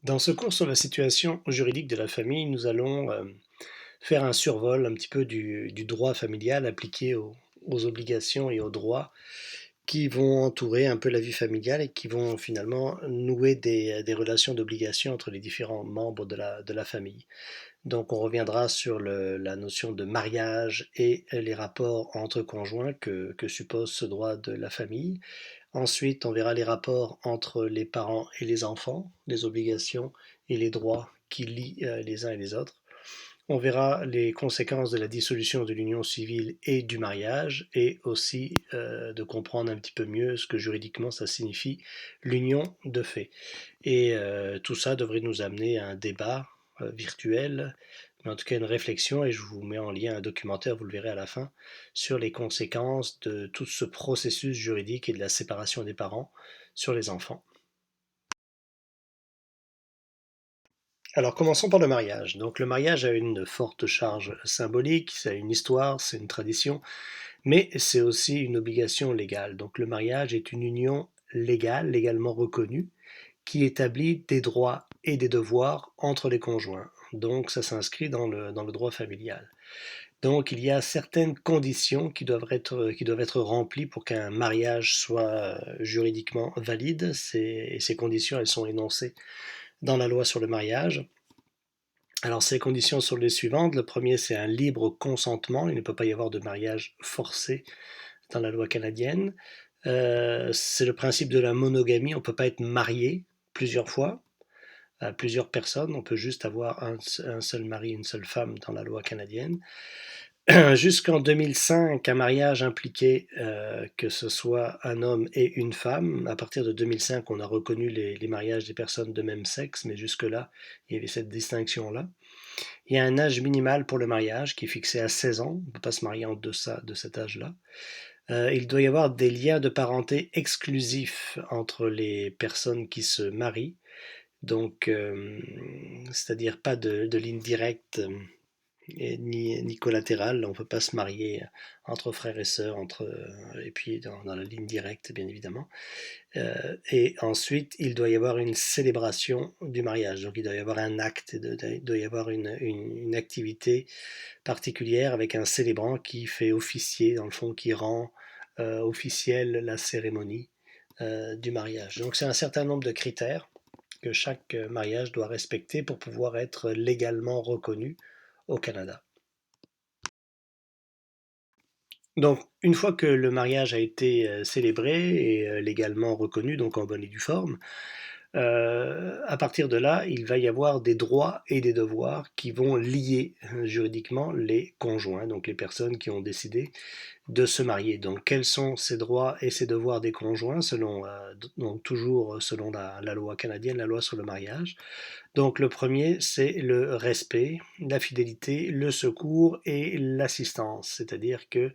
Dans ce cours sur la situation juridique de la famille, nous allons faire un survol un petit peu du droit familial appliqué aux obligations et aux droits qui vont entourer un peu la vie familiale et qui vont finalement nouer des relations d'obligation entre les différents membres de la famille. Donc on reviendra sur la notion de mariage et les rapports entre conjoints que suppose ce droit de la famille. Ensuite, on verra les rapports entre les parents et les enfants, les obligations et les droits qui lient les uns et les autres. On verra les conséquences de la dissolution de l'union civile et du mariage, et aussi de comprendre un petit peu mieux ce que juridiquement ça signifie l'union de fait. Et tout ça devrait nous amener à un débat virtuel, mais en tout cas une réflexion, et je vous mets en lien un documentaire, vous le verrez à la fin, sur les conséquences de tout ce processus juridique et de la séparation des parents sur les enfants. Alors commençons par le mariage. Donc le mariage a une forte charge symbolique, c'est une histoire, c'est une tradition, mais c'est aussi une obligation légale. Donc le mariage est une union légale, légalement reconnue, qui établit des droits et des devoirs entre les conjoints. Donc ça s'inscrit dans le droit familial. Donc il y a certaines conditions qui doivent être remplies pour qu'un mariage soit juridiquement valide. Ces conditions, elles sont énoncées dans la loi sur le mariage. Alors ces conditions sont les suivantes. Le premier, c'est un libre consentement. Il ne peut pas y avoir de mariage forcé dans la loi canadienne. C'est le principe de la monogamie. On ne peut pas être marié plusieurs fois à plusieurs personnes. On peut juste avoir un seul mari, une seule femme dans la loi canadienne. Jusqu'en 2005, un mariage impliquait que ce soit un homme et une femme. À partir de 2005, on a reconnu les mariages des personnes de même sexe, mais jusque-là, il y avait cette distinction-là. Il y a un âge minimal pour le mariage qui est fixé à 16 ans. On ne peut pas se marier en deçà de cet âge-là. Il doit y avoir des liens de parenté exclusifs entre les personnes qui se marient. Donc, c'est-à-dire pas de ligne directe ni collatérale. On ne peut pas se marier entre frères et sœurs, et puis dans la ligne directe, bien évidemment. Et ensuite, il doit y avoir une célébration du mariage. Donc, il doit y avoir un acte, il doit y avoir une activité particulière avec un célébrant qui fait officier, dans le fond, qui rend officielle la cérémonie du mariage. Donc, c'est un certain nombre de critères que chaque mariage doit respecter pour pouvoir être légalement reconnu au Canada. Donc, une fois que le mariage a été célébré et légalement reconnu, donc en bonne et due forme, à partir de là, il va y avoir des droits et des devoirs qui vont lier juridiquement les conjoints, donc les personnes qui ont décidé de se marier. Donc, quels sont ces droits et ces devoirs des conjoints, donc toujours selon la loi canadienne, la loi sur le mariage. Donc, le premier, c'est le respect, la fidélité, le secours et l'assistance, c'est-à-dire que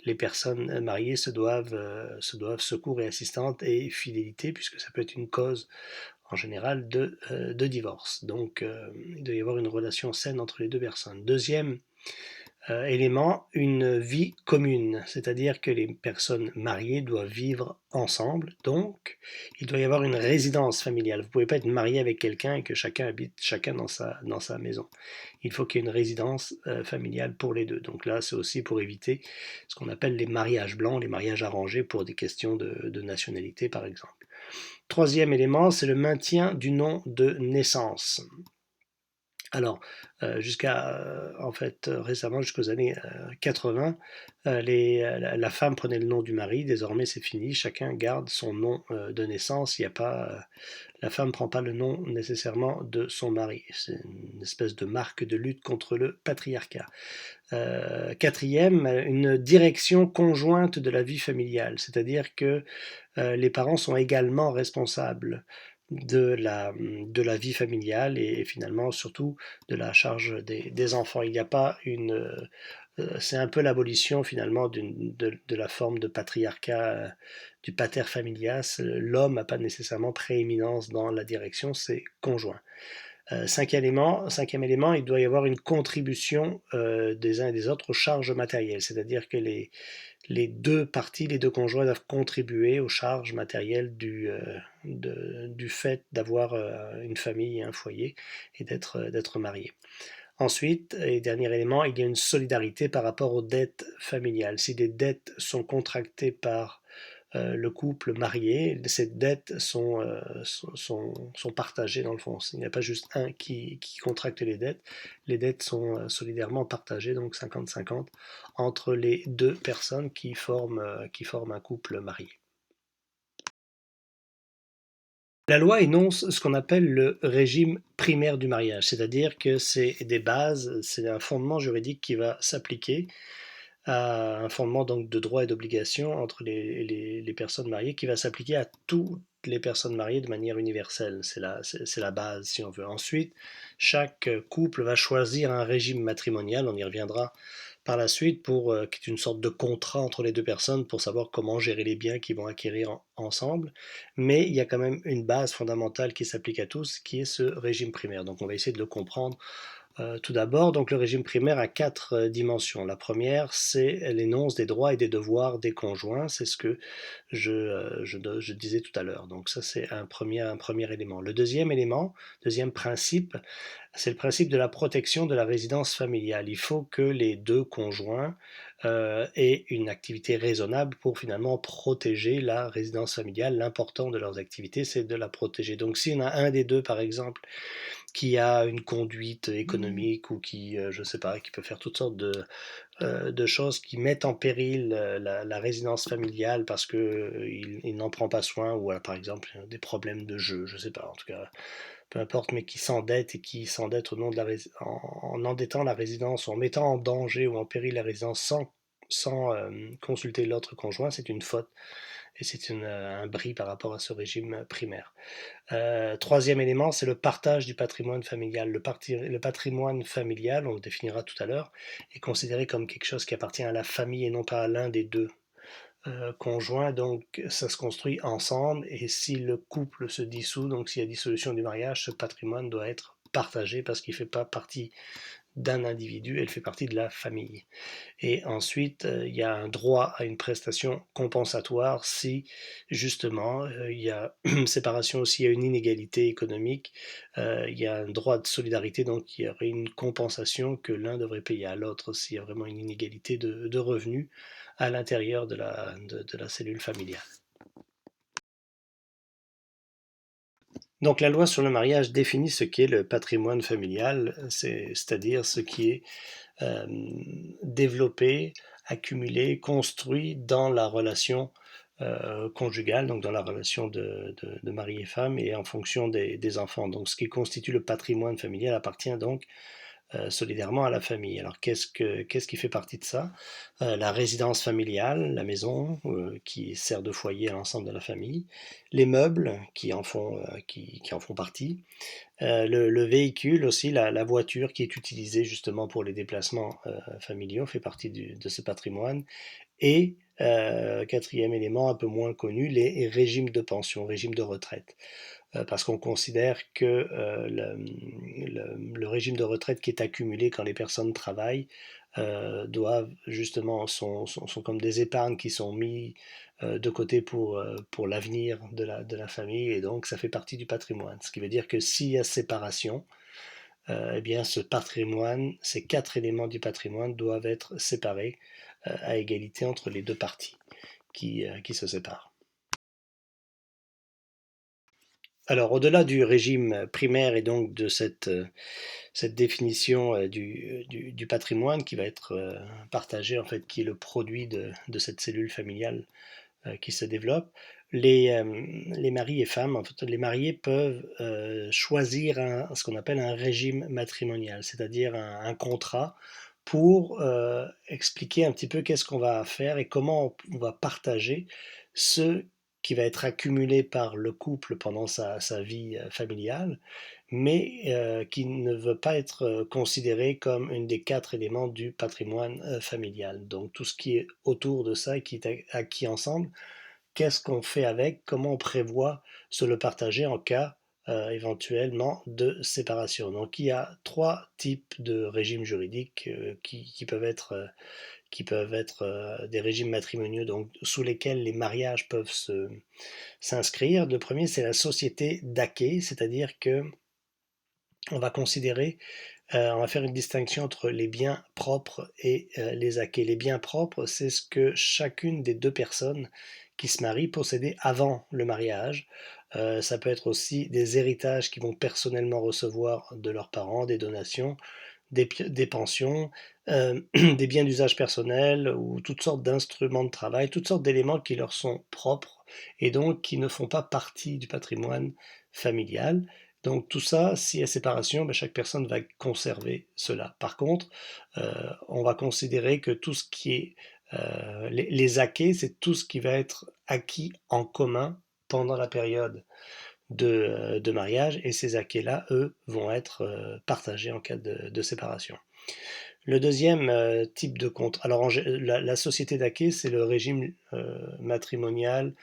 les personnes mariées se doivent secours et assistance et fidélité, puisque ça peut être une cause en général de divorce. Donc, il doit y avoir une relation saine entre les deux personnes. Deuxième élément, une vie commune, c'est-à-dire que les personnes mariées doivent vivre ensemble, donc il doit y avoir une résidence familiale. Vous ne pouvez pas être marié avec quelqu'un et que chacun habite chacun dans sa maison. Il faut qu'il y ait une résidence familiale pour les deux. Donc là, c'est aussi pour éviter ce qu'on appelle les mariages blancs, les mariages arrangés pour des questions de nationalité, par exemple. Troisième élément, c'est le maintien du nom de naissance. Alors, jusqu'à, en fait, récemment, jusqu'aux années 80, la femme prenait le nom du mari. Désormais, c'est fini. Chacun garde son nom de naissance. Il y a pas, la femme ne prend pas le nom nécessairement de son mari. C'est une espèce de marque de lutte contre le patriarcat. Quatrième, une direction conjointe de la vie familiale, c'est-à-dire que les parents sont également responsables de la vie familiale et finalement surtout de la charge des enfants. Il n'y a pas c'est un peu l'abolition finalement de la forme de patriarcat du pater familias. L'homme n'a pas nécessairement prééminence dans la direction, c'est conjoint. Cinquième élément, il doit y avoir une contribution des uns et des autres aux charges matérielles, c'est-à-dire que les deux parties, les deux conjoints doivent contribuer aux charges matérielles du fait d'avoir une famille et un foyer et d'être marié. Ensuite, et dernier élément, il y a une solidarité par rapport aux dettes familiales. Si des dettes sont contractées par le couple marié, ces dettes sont partagées dans le fond. Il n'y a pas juste un qui contracte les dettes sont solidairement partagées, donc 50-50, entre les deux personnes qui forment un couple marié. La loi énonce ce qu'on appelle le régime primaire du mariage, c'est-à-dire que c'est des bases, c'est un fondement juridique qui va s'appliquer à un fondement donc de droits et d'obligations entre les personnes mariées qui va s'appliquer à toutes les personnes mariées de manière universelle. C'est la base si on veut. Ensuite, chaque couple va choisir un régime matrimonial, on y reviendra par la suite, qui est une sorte de contrat entre les deux personnes pour savoir comment gérer les biens qu'ils vont acquérir ensemble. Mais il y a quand même une base fondamentale qui s'applique à tous, qui est ce régime primaire. Donc on va essayer de le comprendre tout d'abord, donc le régime primaire a quatre dimensions. La première, c'est l'énonce des droits et des devoirs des conjoints. C'est ce que je disais tout à l'heure. Donc ça, c'est un premier élément. Le deuxième élément, deuxième principe, c'est le principe de la protection de la résidence familiale. Il faut que les deux conjoints aient une activité raisonnable pour finalement protéger la résidence familiale. L'important de leurs activités, c'est de la protéger. Donc s'il y en a un des deux, par exemple, qui a une conduite économique ou qui, je sais pas, qui peut faire toutes sortes de choses qui mettent en péril la résidence familiale parce que il n'en prend pas soin ou par exemple des problèmes de jeu, je sais pas, en tout cas, peu importe, mais qui s'endette et qui s'endette au nom de en endettant la résidence ou en mettant en danger ou en péril la résidence sans consulter l'autre conjoint, c'est une faute et c'est un bris par rapport à ce régime primaire. Troisième élément, c'est le partage du patrimoine familial. Le patrimoine familial, on le définira tout à l'heure, est considéré comme quelque chose qui appartient à la famille et non pas à l'un des deux conjoints. Donc ça se construit ensemble et si le couple se dissout, donc s'il y a dissolution du mariage, ce patrimoine doit être partagé parce qu'il ne fait pas partie d'un individu, elle fait partie de la famille. Et ensuite, il y a un droit à une prestation compensatoire si justement il y a séparation aussi, il y a une inégalité économique, il y a un droit de solidarité, donc il y aurait une compensation que l'un devrait payer à l'autre s'il y a vraiment une inégalité de revenus à l'intérieur de la cellule familiale. Donc la loi sur le mariage définit ce qu'est le patrimoine familial, c'est-à-dire ce qui est euh, développé, accumulé, construit dans la relation conjugale, donc dans la relation de mari et femme et en fonction des enfants. Donc ce qui constitue le patrimoine familial appartient donc solidairement à la famille. Alors qu'est-ce qui fait partie de ça? La résidence familiale, la maison qui sert de foyer à l'ensemble de la famille, les meubles qui en font partie, le véhicule aussi, la voiture qui est utilisée justement pour les déplacements familiaux fait partie de ce patrimoine. Et quatrième élément un peu moins connu, les régimes de pension, régimes de retraite. Parce qu'on considère que le régime de retraite qui est accumulé quand les personnes travaillent doivent justement sont comme des épargnes qui sont mis de côté pour l'avenir de la famille et donc ça fait partie du patrimoine. Ce qui veut dire que s'il y a séparation, eh bien ce patrimoine, ces quatre éléments du patrimoine doivent être séparés à égalité entre les deux parties qui se séparent. Alors, au-delà du régime primaire et donc de cette définition du patrimoine qui va être partagé, en fait, qui est le produit de cette cellule familiale qui se développe, les maris et femmes, en fait, les mariés peuvent choisir ce qu'on appelle un régime matrimonial, c'est-à-dire un contrat pour expliquer un petit peu qu'est-ce qu'on va faire et comment on va partager ce qui va être accumulé par le couple pendant sa vie familiale, mais qui ne veut pas être considéré comme une des quatre éléments du patrimoine familial. Donc tout ce qui est autour de ça et qui est acquis ensemble, qu'est-ce qu'on fait avec, comment on prévoit se le partager en cas éventuellement de séparation. Donc il y a trois types de régimes juridiques qui peuvent être des régimes matrimoniaux, donc sous lesquels les mariages peuvent s'inscrire. Le premier, c'est la société d'acquet, c'est-à-dire que on va considérer, on va faire une distinction entre les biens propres et les acquets. Les biens propres, c'est ce que chacune des deux personnes qui se marient possédait avant le mariage. Ça peut être aussi des héritages qu'ils vont personnellement recevoir de leurs parents, des donations, des pensions, des biens d'usage personnel ou toutes sortes d'instruments de travail, toutes sortes d'éléments qui leur sont propres et donc qui ne font pas partie du patrimoine familial. Donc tout ça, s'il y a séparation, ben, chaque personne va conserver cela. Par contre, on va considérer que tout ce qui est les acquis, c'est tout ce qui va être acquis en commun pendant la période de mariage, et ces acquis-là, eux, vont être partagés en cas de séparation. Le deuxième type de contrat, alors la société d'acquis, c'est le régime matrimonial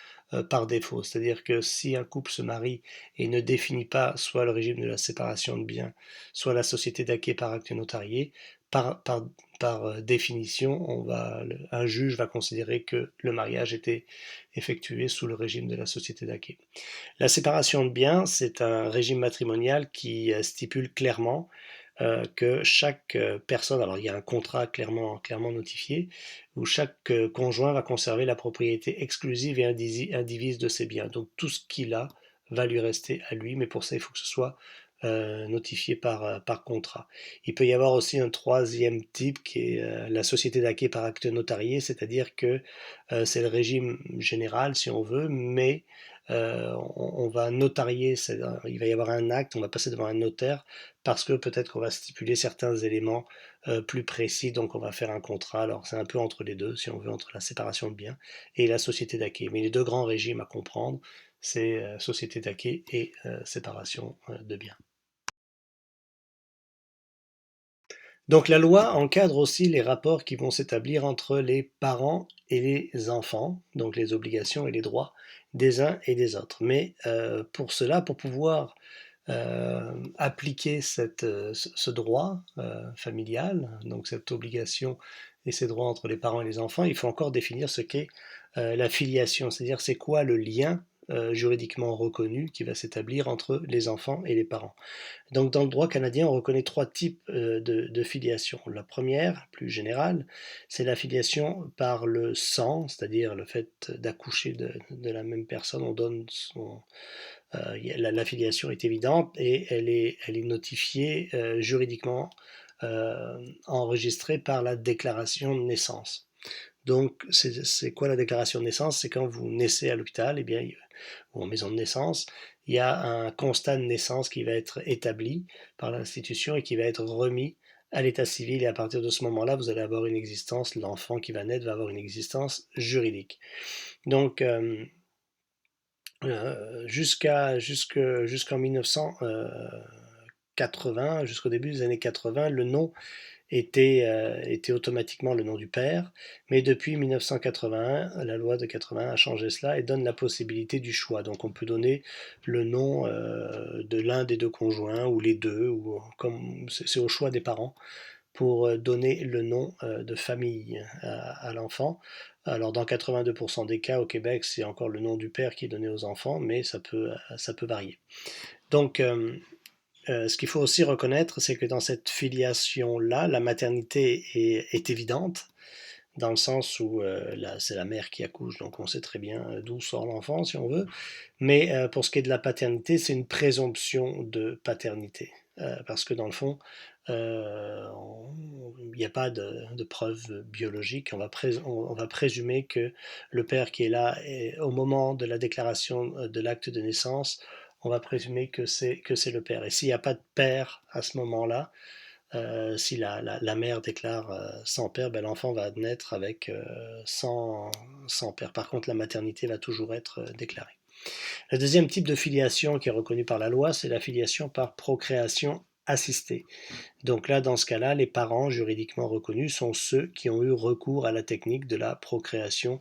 par défaut, c'est-à-dire que si un couple se marie et ne définit pas soit le régime de la séparation de biens, soit la société d'acquis par acte notarié, par, par, par définition, un juge va considérer que le mariage était effectué sous le régime de la société d'acquis. La séparation de biens, c'est un régime matrimonial qui stipule clairement que chaque personne, alors il y a un contrat clairement notifié, où chaque conjoint va conserver la propriété exclusive et indivise de ses biens. Donc tout ce qu'il a va lui rester à lui, mais pour ça il faut que ce soit notifié par contrat. Il peut y avoir aussi un troisième type qui est la société d'acquis par acte notarié, c'est-à-dire que c'est le régime général si on veut, mais on va notarier, il va y avoir un acte, on va passer devant un notaire parce que peut-être qu'on va stipuler certains éléments plus précis, donc on va faire un contrat. Alors c'est un peu entre les deux, si on veut, entre la séparation de biens et la société d'acquis. Mais les deux grands régimes à comprendre, c'est société d'acquis et séparation de biens. Donc la loi encadre aussi les rapports qui vont s'établir entre les parents et les enfants, donc les obligations et les droits des uns et des autres. Mais pour cela, pour pouvoir appliquer ce droit familial, donc cette obligation et ces droits entre les parents et les enfants, il faut encore définir ce qu'est la filiation, c'est-à-dire c'est quoi le lien juridiquement reconnu qui va s'établir entre les enfants et les parents. Donc dans le droit canadien, on reconnaît trois types de filiation. La première, plus générale, c'est la filiation par le sang, c'est-à-dire le fait d'accoucher de la même personne, on donne la filiation est évidente et elle est notifiée juridiquement enregistrée par la déclaration de naissance. Donc, c'est quoi la déclaration de naissance? C'est quand vous naissez à l'hôpital, ou en maison de naissance, il y a un constat de naissance qui va être établi par l'institution et qui va être remis à l'état civil. Et à partir de ce moment-là, vous allez avoir une existence, l'enfant qui va naître va avoir une existence juridique. Donc, jusqu'en 1980, jusqu'au début des années 80, le nom était automatiquement le nom du père, mais depuis 1981, la loi de 81 a changé cela et donne la possibilité du choix. Donc on peut donner le nom de l'un des deux conjoints ou les deux, ou comme c'est au choix des parents pour donner le nom de famille à l'enfant. Alors dans 82% des cas au Québec, c'est encore le nom du père qui est donné aux enfants, mais ça peut varier. Donc ce qu'il faut aussi reconnaître, c'est que dans cette filiation-là, la maternité est évidente, dans le sens où c'est la mère qui accouche, donc on sait très bien d'où sort l'enfant, si on veut. Mais pour ce qui est de la paternité, c'est une présomption de paternité. Parce que dans le fond, il n'y a pas de preuve biologique. On va présumer que le père qui est là, au moment de la déclaration de l'acte de naissance, on va présumer que c'est le père. Et s'il n'y a pas de père à ce moment-là, si la mère déclare sans père, ben, l'enfant va naître avec sans père. Par contre, la maternité va toujours être déclarée. Le deuxième type de filiation qui est reconnu par la loi, c'est la filiation par procréation assistée. Donc là, dans ce cas-là, les parents juridiquement reconnus sont ceux qui ont eu recours à la technique de la procréation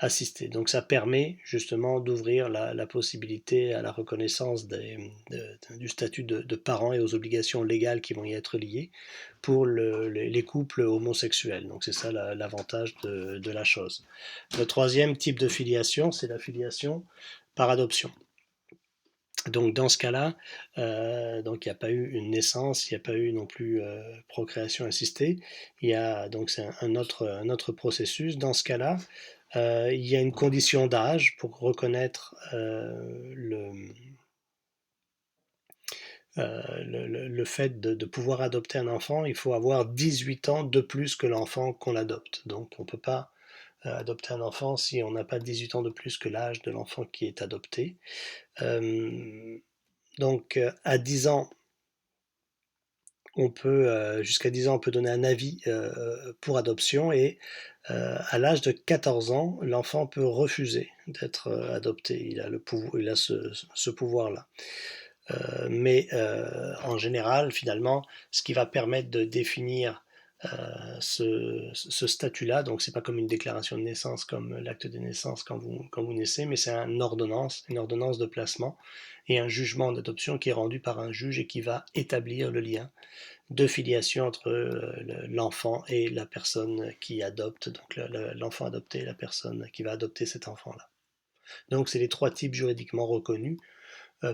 assistée. Donc ça permet justement d'ouvrir la possibilité à la reconnaissance du statut de parent et aux obligations légales qui vont y être liées pour les couples homosexuels. Donc c'est ça l'avantage de la chose. Le troisième type de filiation, c'est la filiation par adoption. Donc dans ce cas-là, donc il n'y a pas eu une naissance, il n'y a pas eu non plus procréation assistée. Il y a donc c'est un autre processus. Dans ce cas-là, il y a une condition d'âge pour reconnaître le fait de pouvoir adopter un enfant. Il faut avoir 18 ans de plus que l'enfant qu'on adopte. Donc on ne peut pas adopter un enfant si on n'a pas 18 ans de plus que l'âge de l'enfant qui est adopté. Donc à 10 ans, jusqu'à 10 ans, on peut donner un avis pour adoption et à l'âge de 14 ans, l'enfant peut refuser d'être adopté. Il a ce pouvoir-là. Mais en général, finalement, ce qui va permettre de définir ce statut-là, donc c'est pas comme une déclaration de naissance, comme l'acte de naissance quand vous naissez, mais c'est une ordonnance de placement et un jugement d'adoption qui est rendu par un juge et qui va établir le lien de filiation entre l'enfant et la personne qui adopte, donc l'enfant adopté et la personne qui va adopter cet enfant-là. Donc c'est les trois types juridiquement reconnus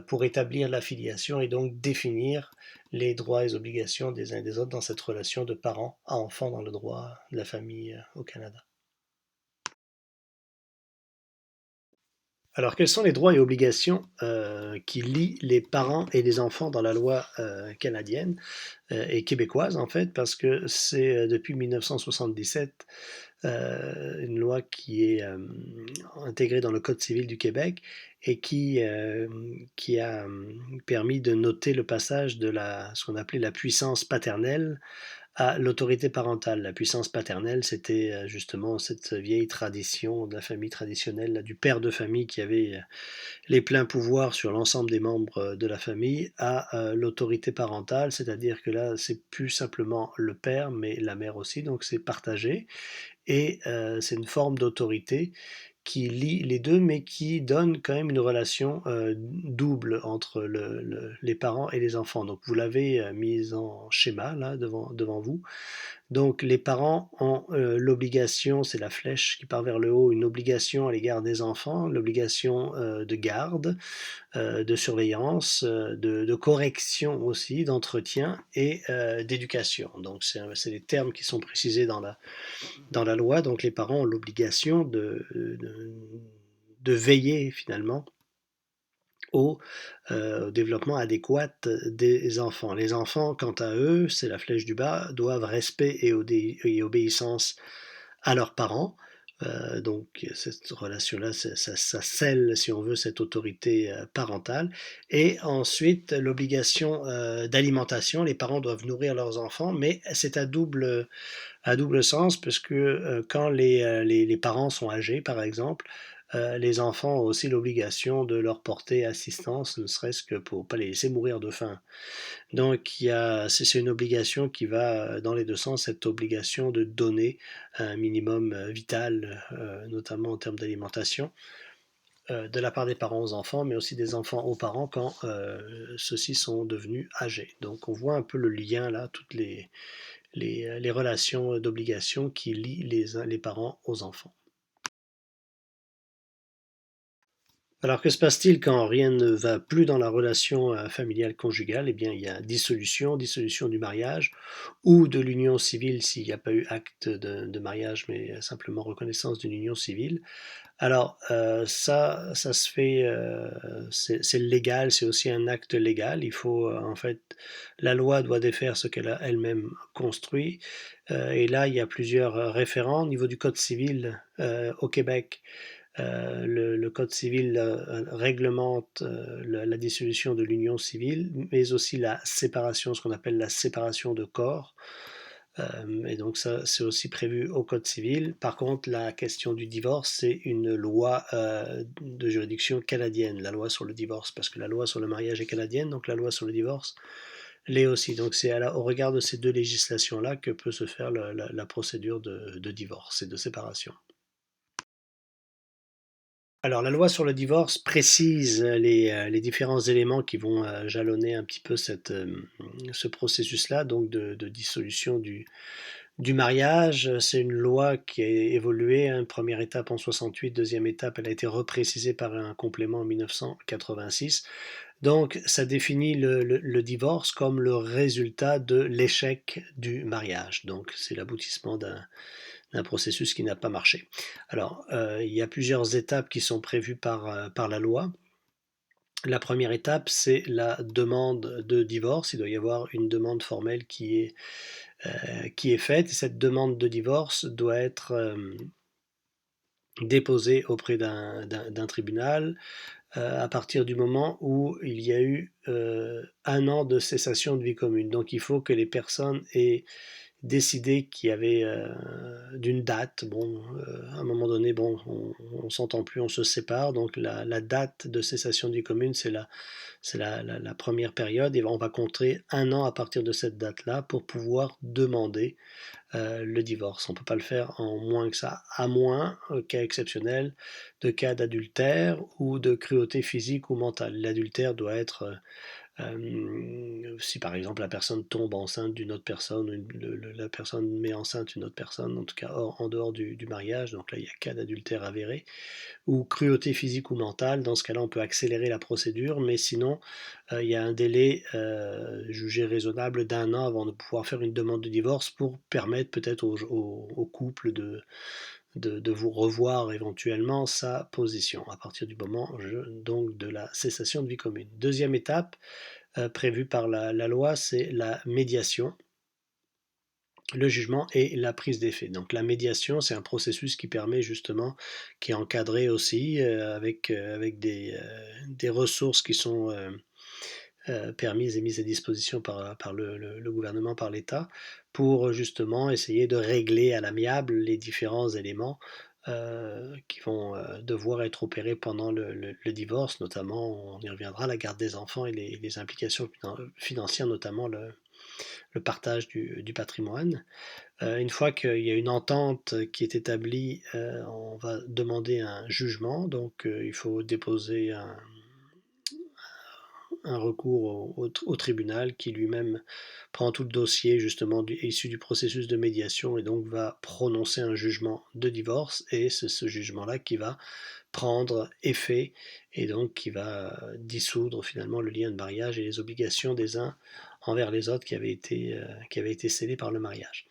pour établir la filiation et donc définir les droits et obligations des uns et des autres dans cette relation de parent à enfant dans le droit de la famille au Canada. Alors, quels sont les droits et obligations qui lient les parents et les enfants dans la loi canadienne et québécoise, en fait, parce que c'est depuis 1977 une loi qui est intégrée dans le Code civil du Québec et qui a permis de noter le passage de ce qu'on appelait la puissance paternelle à l'autorité parentale. La puissance paternelle, c'était justement cette vieille tradition de la famille traditionnelle, du père de famille qui avait les pleins pouvoirs sur l'ensemble des membres de la famille, à l'autorité parentale, c'est-à-dire que là, c'est plus simplement le père, mais la mère aussi, donc c'est partagé. Et c'est une forme d'autorité qui lie les deux, mais qui donne quand même une relation double entre les parents et les enfants. Donc vous l'avez mise en schéma là devant vous. Donc les parents ont l'obligation, c'est la flèche qui part vers le haut, une obligation à l'égard des enfants, l'obligation de garde, de surveillance, de correction aussi, d'entretien et d'éducation. Donc c'est les termes qui sont précisés dans la loi. Donc les parents ont l'obligation de veiller finalement au développement adéquat des enfants. Les enfants, quant à eux, c'est la flèche du bas, doivent respect et obéissance à leurs parents. Donc cette relation-là, ça scelle, si on veut, cette autorité parentale. Et ensuite, l'obligation d'alimentation. Les parents doivent nourrir leurs enfants, mais c'est à double sens, parce que quand les parents sont âgés, par exemple, les enfants ont aussi l'obligation de leur porter assistance, ne serait-ce que pour ne pas les laisser mourir de faim. Donc c'est une obligation qui va dans les deux sens, cette obligation de donner un minimum vital, notamment en termes d'alimentation, de la part des parents aux enfants, mais aussi des enfants aux parents quand ceux-ci sont devenus âgés. Donc on voit un peu le lien là, toutes les relations d'obligation qui lient les parents aux enfants. Alors que se passe-t-il quand rien ne va plus dans la relation familiale conjugale? Eh bien, il y a dissolution du mariage ou de l'union civile s'il n'y a pas eu acte de mariage, mais simplement reconnaissance d'une union civile. Alors, ça se fait, c'est légal, c'est aussi un acte légal. Il faut, en fait, la loi doit défaire ce qu'elle a elle-même construit. Et là, il y a plusieurs référents. Au niveau du Code civil au Québec, le Code civil réglemente la dissolution de l'union civile, mais aussi la séparation, ce qu'on appelle la séparation de corps. Et donc ça, c'est aussi prévu au Code civil. Par contre, la question du divorce, c'est une loi de juridiction canadienne, la loi sur le divorce, parce que la loi sur le mariage est canadienne, donc la loi sur le divorce l'est aussi. Donc c'est au regard de ces deux législations-là que peut se faire la procédure de divorce et de séparation. Alors la loi sur le divorce précise les différents éléments qui vont jalonner un petit peu ce processus-là, donc de dissolution du mariage. C'est une loi qui a évolué, hein, première étape en 68, deuxième étape, elle a été reprécisée par un complément en 1986. Donc ça définit le divorce comme le résultat de l'échec du mariage. Donc c'est l'aboutissement d'un processus qui n'a pas marché. Alors, il y a plusieurs étapes qui sont prévues par la loi. La première étape, c'est la demande de divorce. Il doit y avoir une demande formelle qui est faite. Et cette demande de divorce doit être déposée auprès d'un tribunal à partir du moment où il y a eu un an de cessation de vie commune. Donc il faut que les personnes aient décidé qu'il y avait d'une date. Bon, à un moment donné, bon, on s'entend plus, on se sépare. Donc la date de cessation de vie commune, c'est la première période. Et on va compter un an à partir de cette date-là pour pouvoir demander le divorce. On ne peut pas le faire en moins que ça, à moins, cas exceptionnel, de cas d'adultère ou de cruauté physique ou mentale. L'adultère doit être si par exemple la personne tombe enceinte d'une autre personne, la personne met enceinte une autre personne, en tout cas en dehors du mariage, donc là il y a cas d'adultère avéré, ou cruauté physique ou mentale, dans ce cas-là on peut accélérer la procédure, mais sinon il y a un délai jugé raisonnable d'un an avant de pouvoir faire une demande de divorce pour permettre peut-être au couple de vous revoir éventuellement sa position à partir du moment donc de la cessation de vie commune. Deuxième étape, prévue par la loi, c'est la médiation, le jugement et la prise d'effet. Donc la médiation, c'est un processus qui permet justement, qui est encadré aussi avec des ressources qui sont permises et mises à disposition par le gouvernement, par l'État, pour justement essayer de régler à l'amiable les différents éléments qui vont devoir être opérés pendant le divorce, notamment, on y reviendra, la garde des enfants et les implications financières, notamment le partage du patrimoine. Une fois qu'il y a une entente qui est établie, on va demander un jugement, donc il faut déposer un recours au tribunal qui lui-même prend tout le dossier justement issu du processus de médiation et donc va prononcer un jugement de divorce et c'est ce jugement-là qui va prendre effet et donc qui va dissoudre finalement le lien de mariage et les obligations des uns envers les autres qui avaient été scellées par le mariage.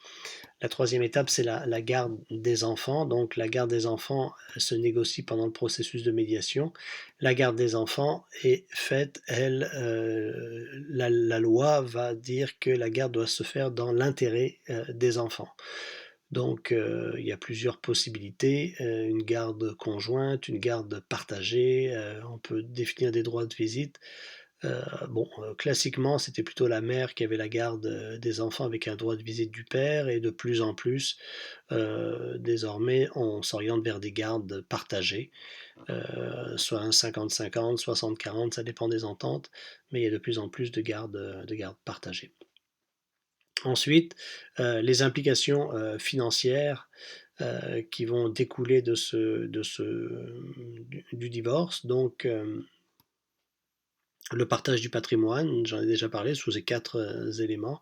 La troisième étape, c'est la garde des enfants. Donc la garde des enfants se négocie pendant le processus de médiation. La garde des enfants est faite, elle, la loi va dire que la garde doit se faire dans l'intérêt des enfants. Donc il y a plusieurs possibilités, une garde conjointe, une garde partagée, on peut définir des droits de visite. Bon, classiquement, c'était plutôt la mère qui avait la garde des enfants avec un droit de visite du père, et de plus en plus, désormais, on s'oriente vers des gardes partagées, soit un 50-50, 60-40, ça dépend des ententes, mais il y a de plus en plus de gardes partagées. Ensuite, les implications financières qui vont découler du divorce. Donc, le partage du patrimoine, j'en ai déjà parlé sous ces quatre éléments.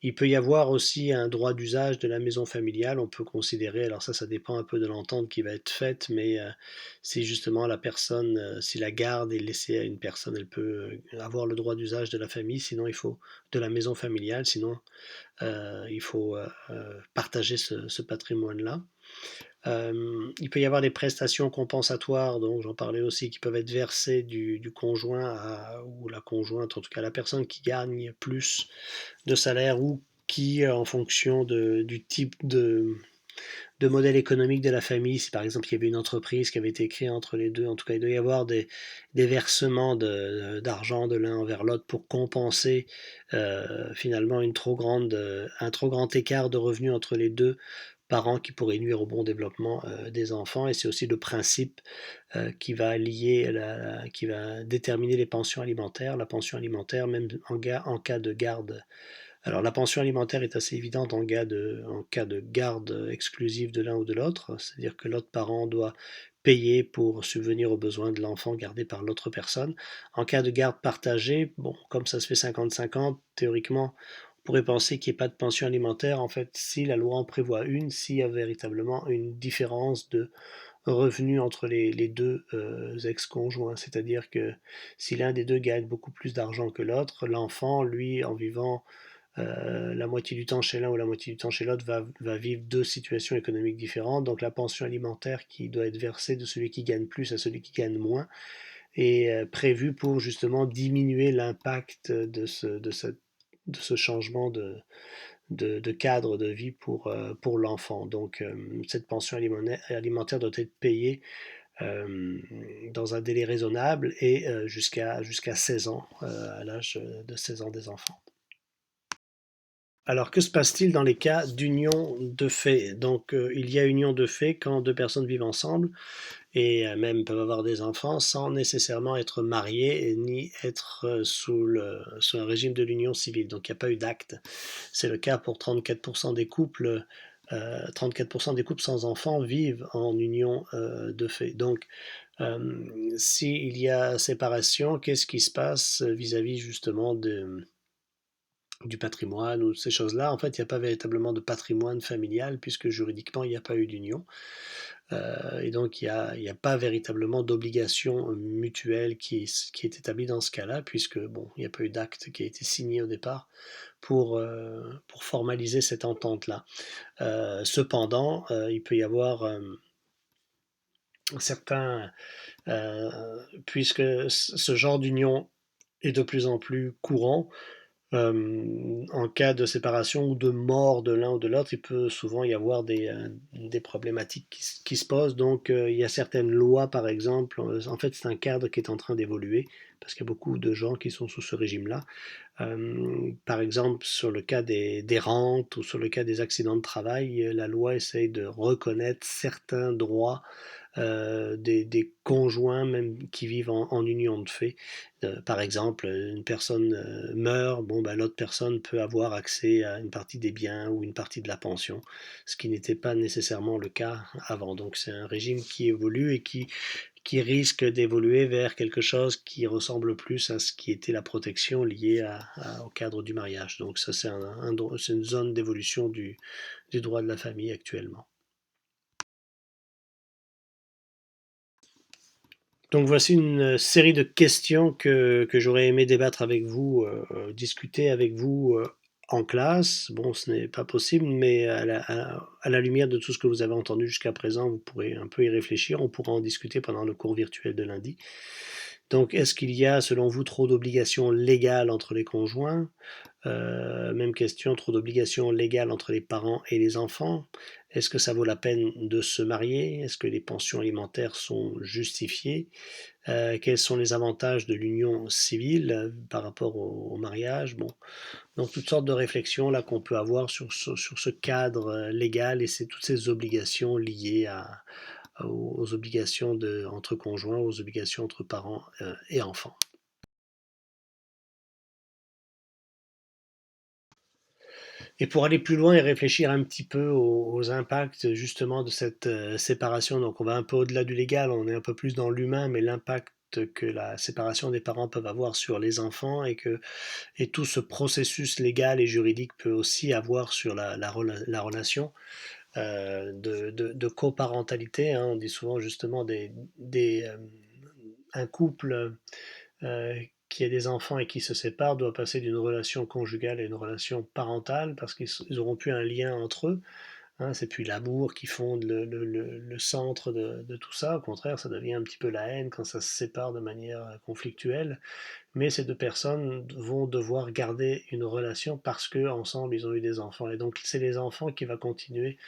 Il peut y avoir aussi un droit d'usage de la maison familiale. On peut considérer, alors ça dépend un peu de l'entente qui va être faite, mais si justement la personne, si la garde est laissée à une personne, elle peut avoir le droit d'usage de la famille, sinon il faut de la maison familiale, sinon il faut partager ce patrimoine-là. Il peut y avoir des prestations compensatoires, donc j'en parlais aussi, qui peuvent être versées du conjoint ou la conjointe, en tout cas la personne qui gagne plus de salaire ou qui, en fonction du type de modèle économique de la famille, si par exemple il y avait une entreprise qui avait été créée entre les deux, en tout cas il doit y avoir des versements d'argent de l'un envers l'autre pour compenser finalement un trop grand écart de revenus entre les deux parents qui pourrait nuire au bon développement des enfants. Et c'est aussi le principe qui va déterminer les pensions alimentaires. La pension alimentaire, même en cas de garde. Alors la pension alimentaire est assez évidente en cas de garde exclusive de l'un ou de l'autre, c'est-à-dire que l'autre parent doit payer pour subvenir aux besoins de l'enfant gardé par l'autre personne. En cas de garde partagée, bon, comme ça se fait 50-50, théoriquement, on pourrait penser qu'il n'y ait pas de pension alimentaire. En fait, si la loi en prévoit une, s'il y a véritablement une différence de revenus entre les deux ex-conjoints, c'est-à-dire que si l'un des deux gagne beaucoup plus d'argent que l'autre, l'enfant, lui, en vivant la moitié du temps chez l'un ou la moitié du temps chez l'autre va vivre deux situations économiques différentes. Donc la pension alimentaire qui doit être versée de celui qui gagne plus à celui qui gagne moins est prévue pour justement diminuer l'impact de ce changement de cadre de vie pour l'enfant. Donc cette pension alimentaire doit être payée euh, dans un délai raisonnable et jusqu'à 16 ans, à l'âge de 16 ans des enfants. Alors, que se passe-t-il dans les cas d'union de fait? Donc, il y a union de fait quand deux personnes vivent ensemble et même peuvent avoir des enfants sans nécessairement être mariés ni être sous un régime de l'union civile. Donc, il n'y a pas eu d'acte. C'est le cas pour 34% des couples. 34% des couples sans enfants vivent en union de fait. Donc, s'il y a séparation, qu'est-ce qui se passe vis-à-vis justement du patrimoine ou ces choses-là? En fait, il n'y a pas véritablement de patrimoine familial puisque juridiquement, il n'y a pas eu d'union. Et donc, il y a pas véritablement d'obligation mutuelle qui est établie dans ce cas-là, puisque bon, il n'y a pas eu d'acte qui a été signé au départ pour formaliser cette entente-là. Cependant, il peut y avoir certains, puisque ce genre d'union est de plus en plus courant, en cas de séparation ou de mort de l'un ou de l'autre, il peut souvent y avoir des problématiques qui se posent. Donc, il y a certaines lois, par exemple. En fait, c'est un cadre qui est en train d'évoluer parce qu'il y a beaucoup de gens qui sont sous ce régime-là. Par exemple, sur le cas des rentes ou sur le cas des accidents de travail, la loi essaye de reconnaître certains droits des conjoints même qui vivent en union de fait. Par exemple, une personne meurt, bon, ben, l'autre personne peut avoir accès à une partie des biens ou une partie de la pension, ce qui n'était pas nécessairement le cas avant. Donc c'est un régime qui évolue et qui risque d'évoluer vers quelque chose qui ressemble plus à ce qui était la protection liée au cadre du mariage. Donc ça, c'est une zone d'évolution du droit de la famille actuellement. Donc voici une série de questions que j'aurais aimé débattre avec vous, discuter avec vous en classe. Bon, ce n'est pas possible, mais à la lumière de tout ce que vous avez entendu jusqu'à présent, vous pourrez un peu y réfléchir. On pourra en discuter pendant le cours virtuel de lundi. Donc, est-ce qu'il y a, selon vous, trop d'obligations légales entre les conjoints? Même question, trop d'obligations légales entre les parents et les enfants. Est-ce que ça vaut la peine de se marier? Est-ce que les pensions alimentaires sont justifiées? Quels sont les avantages de l'union civile par rapport au mariage? Bon, donc toutes sortes de réflexions là qu'on peut avoir sur ce cadre légal et toutes ces obligations liées aux obligations entre conjoints, aux obligations entre parents et enfants. Et pour aller plus loin et réfléchir un petit peu aux impacts justement de cette séparation, donc on va un peu au-delà du légal, on est un peu plus dans l'humain, mais l'impact que la séparation des parents peuvent avoir sur les enfants et tout ce processus légal et juridique peut aussi avoir sur la relation de coparentalité, hein. On dit souvent justement un couple qui a des enfants et qui se séparent doit passer d'une relation conjugale à une relation parentale parce qu'ils auront plus un lien entre eux. Hein, c'est plus l'amour qui fonde le centre de tout ça. Au contraire, ça devient un petit peu la haine quand ça se sépare de manière conflictuelle. Mais ces deux personnes vont devoir garder une relation parce que ensemble ils ont eu des enfants. Et donc c'est les enfants qui vont continuer,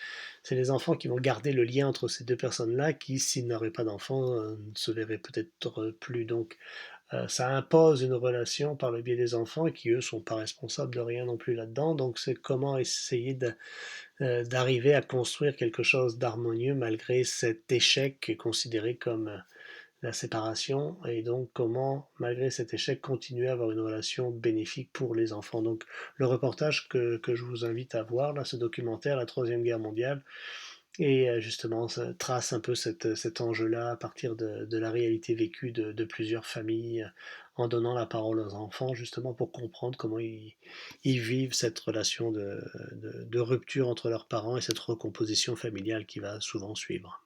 c'est les enfants qui vont garder le lien entre ces deux personnes-là qui, s'ils n'auraient pas d'enfants, ne se verraient peut-être plus. Donc ça impose une relation par le biais des enfants qui, eux, sont pas responsables de rien non plus là-dedans. Donc c'est comment essayer d'arriver à construire quelque chose d'harmonieux malgré cet échec considéré comme la séparation et donc comment, malgré cet échec, continuer à avoir une relation bénéfique pour les enfants. Donc le reportage que je vous invite à voir, là, ce documentaire, la Troisième Guerre mondiale, et justement ça trace un peu cet enjeu-là à partir de la réalité vécue de plusieurs familles, en donnant la parole aux enfants justement pour comprendre comment ils vivent cette relation de rupture entre leurs parents et cette recomposition familiale qui va souvent suivre.